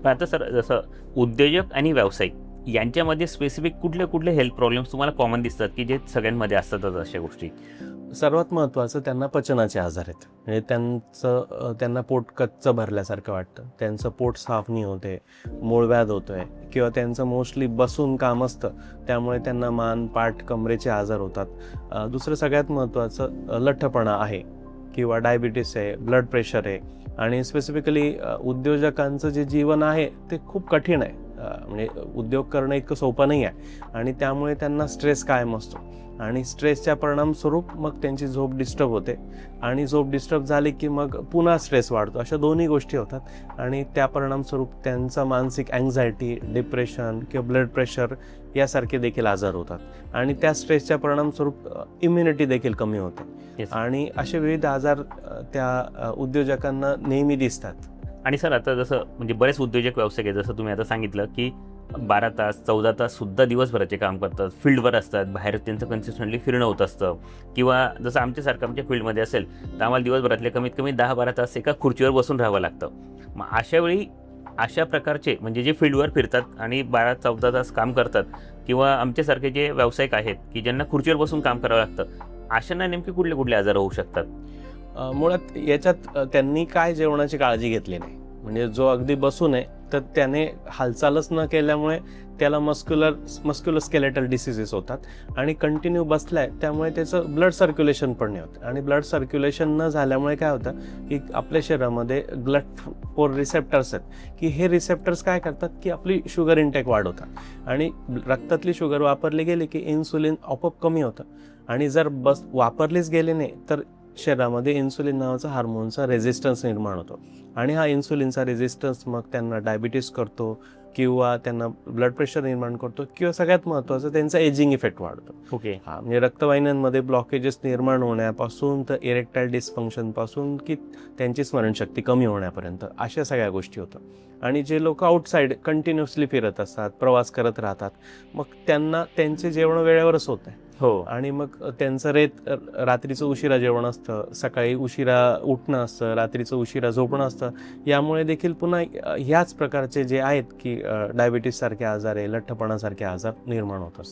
पण आता सर जसं उद्योजक आणि व्यावसायिक यांच्यामध्ये स्पेसिफिक कुठले कुठले हेल्थ प्रॉब्लेम्स तुम्हाला कॉमन दिसतात की जे सगळ्यांमध्ये असतातच अशा गोष्टी? सर्वात महत्त्वाचं त्यांना पचनाचे आजार आहेत. म्हणजे त्यांना पोट कच्चं भरल्यासारखं वाटतं, त्यांचं पोट साफ नाही होते, मूळव्याध होतो आहे किंवा त्यांचं मोस्टली बसून काम असतं, त्यामुळे त्यांना मान पाठ कमरेचे आजार होतात. दुसरं सगळ्यात महत्त्वाचं लठ्ठपणा आहे किंवा डायबिटीस आहे, ब्लड प्रेशर आहे. आणि स्पेसिफिकली उद्योजकांचं जे जीवन आहे ते खूप कठीण आहे. म्हणजे उद्योग करणं इतकं सोपं नाही आहे आणि त्यामुळे त्यांना स्ट्रेस कायम असतो आणि स्ट्रेसच्या परिणामस्वरूप मग त्यांची झोप डिस्टर्ब होते आणि झोप डिस्टर्ब झाली की मग पुन्हा स्ट्रेस वाढतो. अशा दोन्ही गोष्टी होतात आणि त्या परिणामस्वरूप त्यांचा मानसिक अँझायटी, डिप्रेशन किंवा ब्लड प्रेशर यासारखे देखील आजार होतात आणि त्या स्ट्रेसच्या परिणामस्वरूप इम्युनिटी देखील कमी होते. Yes. आणि असे विविध आजार त्या उद्योजकांना नेहमी दिसतात. आणि सर आता जसं म्हणजे बरेच उद्योजक व्यावसायिक आहेत, जसं तुम्ही आता सांगितलं की 12 तास 14 तास सुद्धा दिवसभराचे काम करतात, फील्डवर असतात, बाहेर त्यांचं कन्सिस्टंटली फिरणं होत असतं. किंवा जसं आमच्यासारखं आमच्या फील्डमध्ये असेल तर आम्हाला दिवसभरातले कमीत कमी 10-12 तास एका खुर्चीवर बसून राहावं लागतं. मग अशा वेळी अशा प्रकारचे म्हणजे जे फील्डवर फिरतात आणि 12-14 तास काम करतात किंवा आमच्यासारखे जे व्यावसायिक आहेत की ज्यांना खुर्चीवर बसून काम करावं लागतं, अशांना नेमके कुठले कुठले आजार होऊ शकतात? मुळात याच्यात त्यांनी काय जेवणाची काळजी घेतली नाही. म्हणजे जो अगदी बसून आहे तर त्याने हालचालच न केल्यामुळे त्याला मस्क्युलोस्केलेटल डिसिजेस होतात आणि कंटिन्यू बसलाय त्यामुळे त्याचं ब्लड सर्क्युलेशन पण नाही होत आणि ब्लड सर्क्युलेशन न झाल्यामुळे काय होतं की आपल्या शरीरामध्ये ग्लट रिसेप्टर्स आहेत की हे रिसेप्टर्स काय करतात की आपली शुगर इंटेक वाढवतात आणि रक्तातली शुगर वापरली गेली की इन्सुलिन आपोआप कमी होतं आणि जर वापरलीच गेली नाही तर शरीरामध्ये इन्सुलिन नावाचा हार्मोनचा रेझिस्टन्स निर्माण होतो आणि हा इन्सुलिनचा रेझिस्टन्स मग त्यांना डायबिटीस करतो किंवा त्यांना ब्लड प्रेशर निर्माण करतो किंवा सगळ्यात महत्त्वाचं त्यांचा एजिंग इफेक्ट वाढतो. ओके. म्हणजे रक्तवाहिन्यांमध्ये ब्लॉकेजेस निर्माण होण्यापासून तर इरेक्टाईल डिस्फंक्शनपासून की त्यांची स्मरणशक्ती कमी होण्यापर्यंत अशा सगळ्या गोष्टी होतात. आणि जे लोक आउटसाईड कंटिन्युअसली फिरत असतात, प्रवास करत राहतात, मग त्यांना त्यांचे जेवण वेळेवरच होत आहे हो. आणि मग त्यांचं रात्रीचं उशिरा जेवण असतं, सकाळी उशिरा उठणं असतं, रात्रीचं उशिरा झोपणं असतं. यामुळे देखील पुन्हा ह्याच प्रकारचे जे आहेत की डायबिटीस सारखे आजार आहे, लठ्ठपणासारखे आजार निर्माण होत असतात.